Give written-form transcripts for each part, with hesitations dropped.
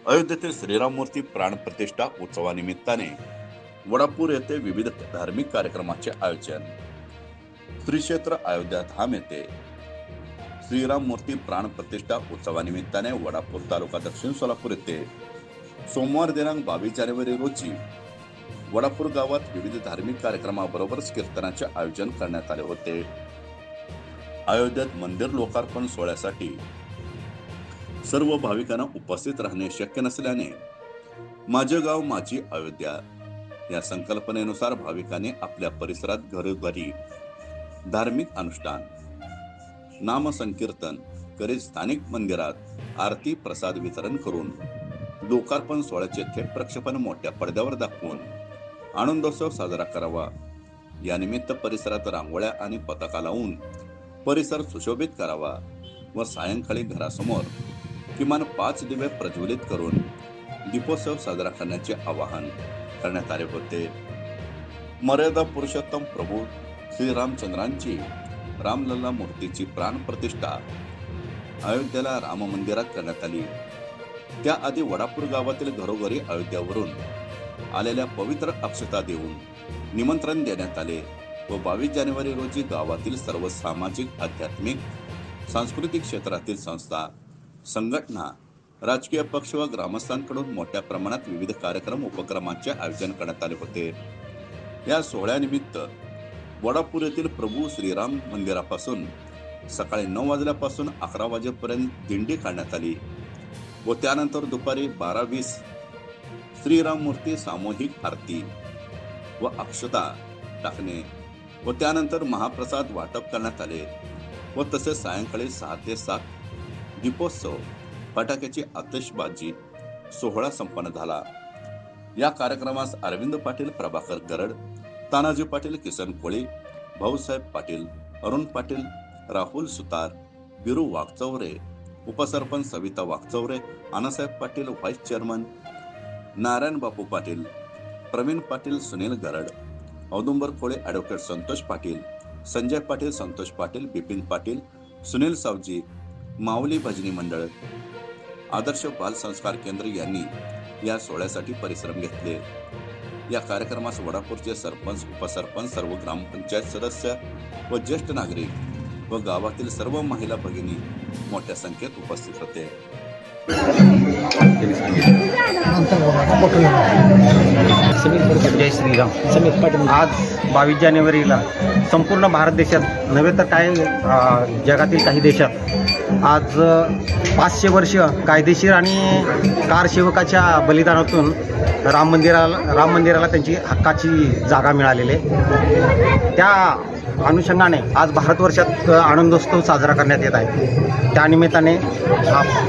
अयोध्येतील श्रीराम मूर्ती प्राणप्रतिष्ठा उत्सवानिमित्ताने वडापूर येथे विविध धार्मिक कार्यक्रमाचे आयोजन। श्री क्षेत्र अयोध्या धाम येथे श्रीराम मूर्ती प्राणप्रतिष्ठा उत्सवानिमित्ताने वडापूर तालुका दक्षिण सोलापूर येथे सोमवार दिनांक 22 जानेवारी रोजी वडापूर गावात विविध धार्मिक कार्यक्रमाबरोबरच कीर्तनाचे आयोजन करण्यात आले होते। अयोध्येत मंदिर लोकार्पण सोहळ्यासाठी सर्व भाविकांना उपस्थित राहणे शक्य नसल्याने माझे गाव माझी अयोध्या या संकल्पनेनुसार भाविकांनी आपल्या परिसरात घरोघरी धार्मिक अनुष्ठान नाम संकीर्तन करीत स्थानिक मंदिरात आरती प्रसाद वितरण करून लोकार्पण सोहळ्याचे थेट प्रक्षेपण मोठ्या पडद्यावर दाखवून आनंदोत्सव साजरा करावा। या निमित्त परिसरात रांगोळ्या आणि पताका लावून परिसर सुशोभित करावा व सायंकाळी घरासमोर किमान 5 दिवे प्रज्वलित करून दीपोत्सव साजरा करण्याचे आवाहन करण्यात आले होते। मर्यादा पुरुषोत्तम प्रभू श्री रामचंद्रांची रामलल्ला मूर्तीची प्राण प्रतिष्ठा अयोध्येला राम मंदिरात करण्यात आली। त्याआधी वडापूर गावातील घरोघरी अयोध्यावरून आलेल्या पवित्र अक्षता देऊन निमंत्रण देण्यात आले व 22 जानेवारी रोजी गावातील सर्व सामाजिक, आध्यात्मिक, सांस्कृतिक क्षेत्रातील संस्था, संघटना, राजकीय पक्ष व ग्रामस्थांकडून मोठ्या प्रमाणात विविध कार्यक्रम उपक्रमांचे आयोजन करण्यात आले होते। या सोहळ्यानिमित्त वडापूर येथील प्रभू श्रीराम मंदिरापासून सकाळी 9 वाजल्यापासून 11 वाजेपर्यंत दिंडी काढण्यात आली व त्यानंतर दुपारी 12:20 श्रीराम मूर्ती सामूहिक आरती व अक्षता टाकणे व त्यानंतर महाप्रसाद वाटप करण्यात आले व तसेच सायंकाळी 6 ते 7 दीपोत्सव फटाक्याची आतिषबाजी सोहळा संपन्न झाला। या कार्यक्रमास अरविंद पाटील, प्रभाकर गरड, तानाजी पाटील, किसन कोळी, भाऊसाहेब पाटील, अरुण पाटील, राहुल सुतार, बिरू वाघचौरे, उपसरपंच सविता वाघचौरे, आनासाहेब पाटील, व्हाईस चेअरमन नारायण बापू पाटील, प्रवीण पाटील, सुनील गरड, औदुंबर खोळे, ॲडव्होकेट संतोष पाटील, संजय पाटील, संतोष पाटील, बिपिन पाटील, सुनील सावजी, माऊली भजनी मंडळ, आदर्श बाल संस्कार केंद्र यांनी या सोहळ्यासाठी परिश्रम घेतले। या कार्यक्रमास वडापूरचे सरपंच, उपसरपंच, सर्व ग्रामपंचायत सदस्य व ज्येष्ठ नागरिक व गावातील सर्व महिला भगिनी मोठ्या संख्येत उपस्थित होते। जय श्रीराम। आज 22 जानेवारीला संपूर्ण भारत देशात नव्हे तर काय जगातील काही देशात आज 500 वर्ष कायदेशीर आणि कारसेवकाच्या बलिदानातून राम मंदिराला त्यांची हक्काची जागा मिळालेली आहे। त्या अनुषंगाने आज भारतवर्षात आनंदोत्सव साजरा करण्यात येत आहे। त्यानिमित्ताने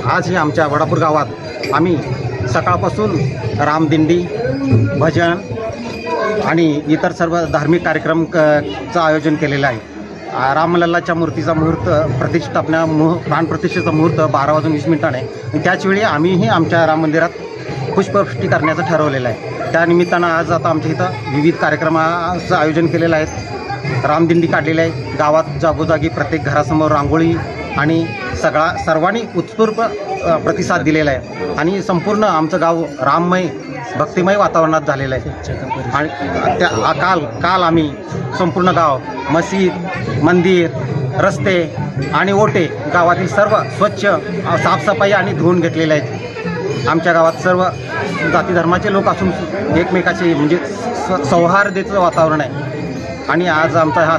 आजही आमच्या वडापूर गावात आम्ही सकाळपासून रामदिंडी, भजन आणि इतर सर्व धार्मिक कार्यक्रमचं आयोजन केलेलं आहे। रामलल्लाच्या मूर्तीचा मुहूर्त प्राणप्रतिष्ठेचा मुहूर्त 12:20 त्याचवेळी आम्हीही आमच्या राम मंदिरात पुष्पवृष्टी करण्याचं ठरवलेलं आहे। त्यानिमित्तानं आज आता आमच्या इथं विविध कार्यक्रमाचं आयोजन केलेलं आहे। रामदिंडी काढलेली आहे। गावात जागोजागी प्रत्येक घरासमोर रांगोळी आणि सर्वांनी उत्स्फूर्त प्रतिसाद दिलेला आहे आणि संपूर्ण आमचं गाव राममय, भक्तिमय वातावरणात झालेलं आहे। आणि काल आम्ही संपूर्ण गाव, मशीद, मंदिर, रस्ते आणि ओटे गावातील सर्व स्वच्छ साफसफाई आणि धुवून घेतलेले आहेत। आमच्या गावात सर्व जाती धर्माचे लोक असून एकमेकाचे म्हणजे सौहार्दाचं वातावरण आहे आणि आज आमचा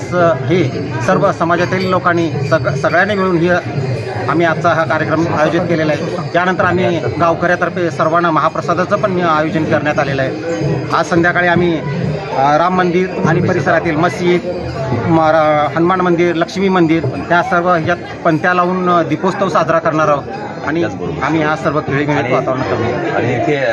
हे सर्व समाजातील लोकांनी सगळ्यांनी मिळून आम्ही आजचा हा कार्यक्रम आयोजित केलेला आहे। त्यानंतर आम्ही गावकऱ्यातर्फे सर्वांना महाप्रसादाचं पण आयोजन करण्यात आलेलं आहे। आज संध्याकाळी आम्ही राम मंदिर आणि परिसरातील मस्जिद, हनुमान मंदिर, लक्ष्मी मंदिर या सर्व ह्याच्यात पंत्या लावून दीपोत्सव साजरा करणार आहोत आणि आम्ही हा सर्व खेळीमेळीत वातावरण करणार।